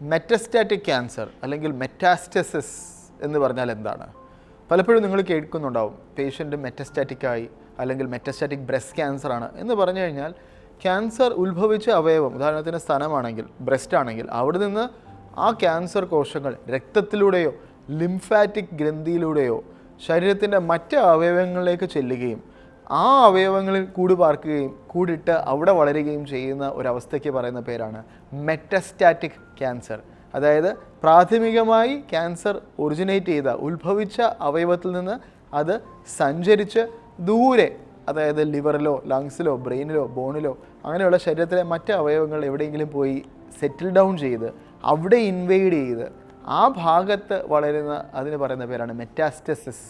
Metastatic cancer അല്ലെങ്കിൽ മെറ്റാസ്റ്റസിസ് എന്ന് പറഞ്ഞാൽ എന്താണ്? പലപ്പോഴും നിങ്ങൾ കേൾക്കുന്നുണ്ടാവും പേഷ്യൻ്റ് മെറ്റസ്റ്റാറ്റിക്കായി അല്ലെങ്കിൽ മെറ്റസ്റ്റാറ്റിക് ബ്രസ്റ്റ് ക്യാൻസർ ആണ് എന്ന് പറഞ്ഞു കഴിഞ്ഞാൽ ക്യാൻസർ ഉത്ഭവിച്ച അവയവം, ഉദാഹരണത്തിന് സ്തനമാണെങ്കിൽ ബ്രസ്റ്റ് ആണെങ്കിൽ അവിടെ നിന്ന് ആ ക്യാൻസർ കോശങ്ങൾ രക്തത്തിലൂടെയോ ലിംഫാറ്റിക് ഗ്രന്ഥിയിലൂടെയോ ശരീരത്തിൻ്റെ മറ്റ് അവയവങ്ങളിലേക്ക് ചെല്ലുകയും ആ അവയവങ്ങളിൽ കൂട് പാർക്കുകയും കൂടിട്ട് അവിടെ വളരുകയും ചെയ്യുന്ന ഒരവസ്ഥയ്ക്ക് പറയുന്ന പേരാണ് മെറ്റസ്റ്റാറ്റിക് ക്യാൻസർ. അതായത് പ്രാഥമികമായി ക്യാൻസർ ഒറിജിനേറ്റ് ചെയ്ത ഉത്ഭവിച്ച അവയവത്തിൽ നിന്ന് അത് സഞ്ചരിച്ച് ദൂരെ, അതായത് ലിവറിലോ ലങ്സിലോ ബ്രെയിനിലോ ബോണിലോ അങ്ങനെയുള്ള ശരീരത്തിലെ മറ്റ് അവയവങ്ങൾ എവിടെയെങ്കിലും പോയി സെറ്റിൽ ഡൗൺ ചെയ്ത് അവിടെ ഇൻവേഡ് ചെയ്ത് ആ ഭാഗത്ത് വളരുന്ന അതിന് പറയുന്ന പേരാണ് മെറ്റാസ്റ്റസിസ്.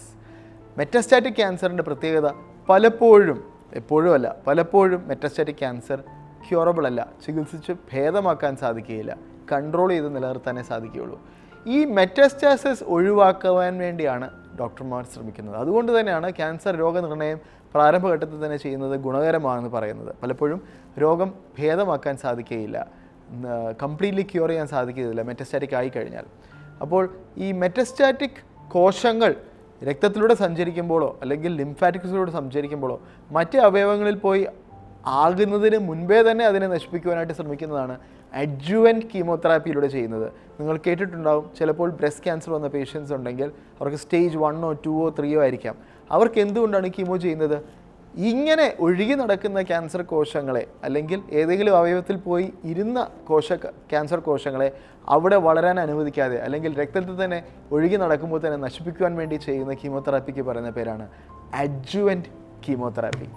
മെറ്റസ്റ്റാറ്റിക് ക്യാൻസറിൻ്റെ പ്രത്യേകത പലപ്പോഴും, എപ്പോഴും അല്ല, പലപ്പോഴും മെറ്റസ്റ്റാറ്റിക് ക്യാൻസർ ക്യൂറബിൾ അല്ല, ചികിത്സിച്ച് ഭേദമാക്കാൻ സാധിക്കുകയില്ല, കൺട്രോൾ ചെയ്ത് നിലനിർത്താനേ സാധിക്കുകയുള്ളൂ. ഈ മെറ്റാസ്റ്റാസിസ് ഒഴിവാക്കുവാൻ വേണ്ടിയാണ് ഡോക്ടർമാർ ശ്രമിക്കുന്നത്. അതുകൊണ്ട് തന്നെയാണ് ക്യാൻസർ രോഗനിർണയം പ്രാരംഭഘട്ടത്തിൽ തന്നെ ചെയ്യുന്നത് ഗുണകരമാണെന്ന് പറയുന്നത്. പലപ്പോഴും രോഗം ഭേദമാക്കാൻ സാധിക്കുകയില്ല, കംപ്ലീറ്റ്ലി ക്യൂർ ചെയ്യാൻ സാധിക്കുകയില്ല മെറ്റസ്റ്റാറ്റിക് ആയിക്കഴിഞ്ഞാൽ. അപ്പോൾ ഈ മെറ്റസ്റ്റാറ്റിക് കോശങ്ങൾ രക്തത്തിലൂടെ സഞ്ചരിക്കുമ്പോഴോ അല്ലെങ്കിൽ ലിംഫാറ്റിക്സിലൂടെ സഞ്ചരിക്കുമ്പോഴോ മറ്റ് അവയവങ്ങളിൽ പോയി ആകുന്നതിന് മുൻപേ തന്നെ അതിനെ നശിപ്പിക്കുവാനായിട്ട് ശ്രമിക്കുന്നതാണ് അഡ്ജുവൻറ്റ് കീമോതെറാപ്പിയിലൂടെ ചെയ്യുന്നത്. നിങ്ങൾ കേട്ടിട്ടുണ്ടാവും, ചിലപ്പോൾ ബ്രസ്റ്റ് ക്യാൻസർ വന്ന പേഷ്യൻസ് ഉണ്ടെങ്കിൽ അവർക്ക് സ്റ്റേജ് 1 or 2 or 3 ആയിരിക്കാം. അവർക്ക് എന്തുകൊണ്ടാണ് കീമോ ചെയ്യുന്നത്? ഇങ്ങനെ ഒഴുകി നടക്കുന്ന ക്യാൻസർ കോശങ്ങളെ അല്ലെങ്കിൽ ഏതെങ്കിലും അവയവത്തിൽ പോയി ഇരുന്ന ക്യാൻസർ കോശങ്ങളെ അവിടെ വളരാൻ അനുവദിക്കാതെ അല്ലെങ്കിൽ രക്തത്തിൽ തന്നെ ഒഴുകി നടക്കുമ്പോൾ തന്നെ നശിപ്പിക്കുവാൻ വേണ്ടി ചെയ്യുന്ന കീമോതെറാപ്പിക്ക് പറയുന്ന പേരാണ് അഡ്ജുവൻറ്റ് കീമോതെറാപ്പി.